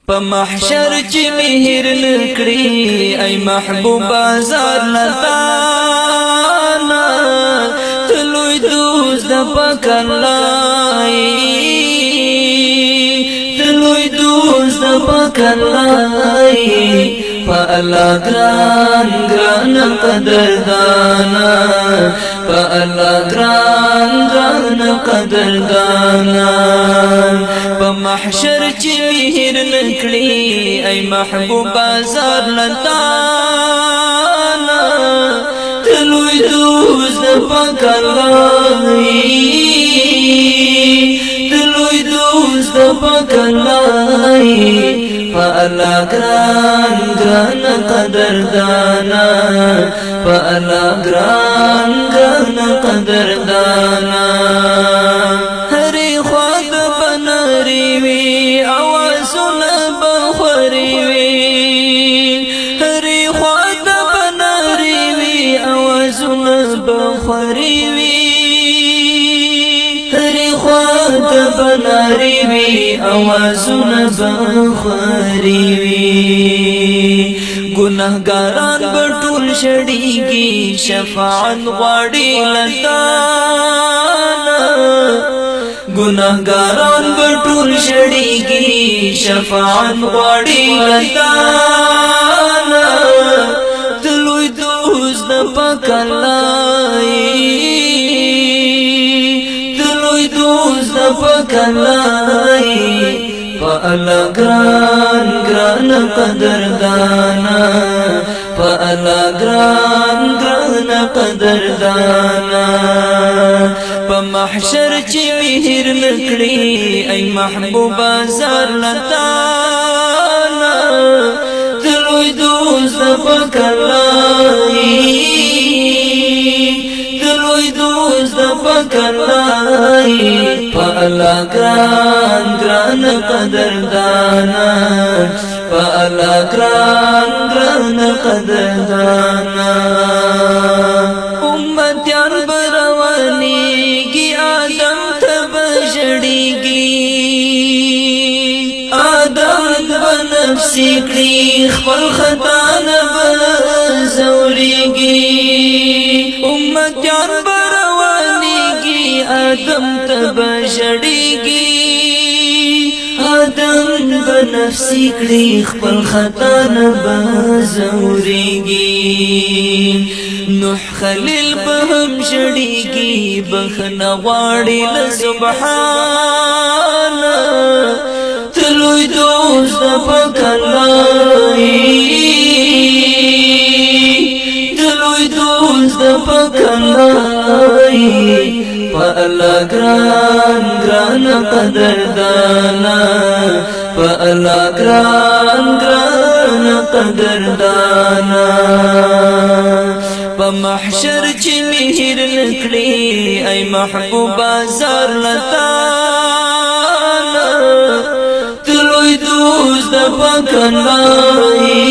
په محشر چې مهر نکړي ای محبوبا زار لتانا تلوی دوست د پکلای تلوی دوست د پکلای په الله ګران ګران قدردانا په الله ګران ګران قدردانا په محشر چې مهر نکړي ای محبوبا زار لتانا تلوی دوست د پکلای تلوی دوست د پکلای په الله ګران ګران قدردانا په الله ګران ګران قدردانا هرې خوا د بناري وي اوازونه بخوري وي هرې خوا د بناري وي اوازونه بخوري وي هرې خوا د بناري وي اوازونه بخوري وي گناہگاران بطول شڑیگی شفاعت غواړي لتانا گناہگاران بطول شڑیگی شفاعت غواړي لتانا تلوی دوست د پکلای تلوی دوست د پکلای په الله ګران ګران قدردانا په الله ګران ګران قدردانا په محشر چې مهر نکړي ای محبوبا زار لتانا تلوی دوست د پکلای تلوی دوست د پکلای په الله ګران ګران قدردانا په الله ګران ګران قدردانا امتیان بروانیږي آدم ته بژړیږي آدم بنفسي کړي خپل خطا نه بزوريږي امتیان آدم تبشړیږي آدم بنفسي کړي خپل خطا نه بزوريږي نوح خلیل به هم شړیږي بخنه غواړي له سبحانه تلوی دوست د پکلای تلوی دوست د پکلای په الله ګران ګران قدردانا په الله ګران ګران قدردانا په محشر چې مهر نکړي ای محبوبا زار لتانا تلوی دوست د پکلای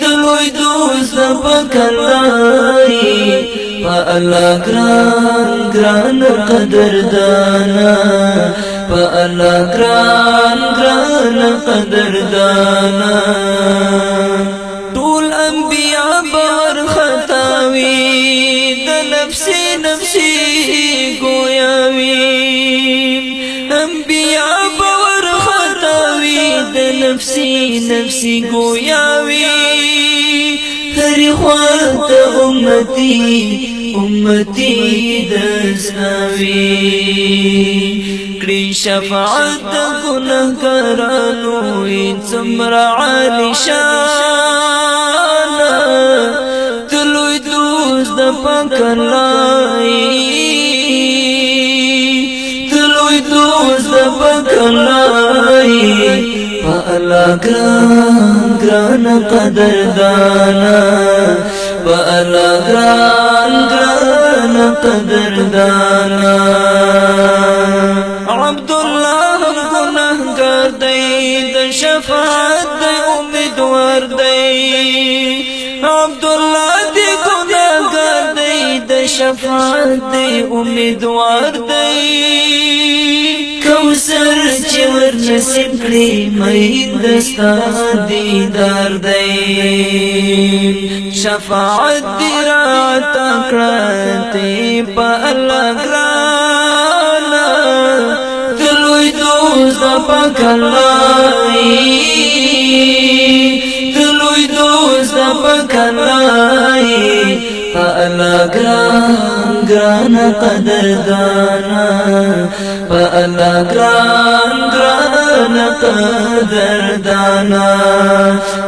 تلوی دوست د پکلای په الله ګران ګران قدردانا په الله ګران ګران قدردانا ټول انبیا بار خطاوي د نفسي نفسي ګویاوي انبیا بار خطاوي د نفسي نفسي ګویاوي هری خوات امتی امتی دسناوی کړي شفاعت ګناهګارانو څومره عالی شان تلوی دوست د پکلای تلوی دوست د پکلای په الله ګران ګران قدردانا په الله ګران ګران قدردانا عبد الله ګناهګار دی د شفاعت دی امیدوار دی عبد الله دی ګناهګار دی د شفاعت دی امیدوار دی کوثر چې ور نصیب کړي مې دستا دیدار دی شفاعت دی راته کړه ته په الله ګرانا تلوي دوست پاک الله تلوي دوست پاک الله فألا گران گران قدردانا فألا گران گران قدردانا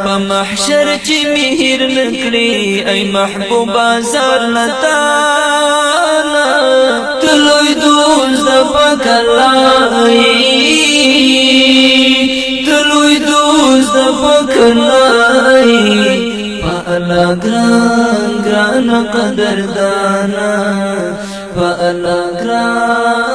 فمحشر چی مهر نکلی ای محبوبا زار نتانا تلوی دوست پاک اللہ تلوی دوست پاک اللہ فألا گران گران قدردانا فألا گران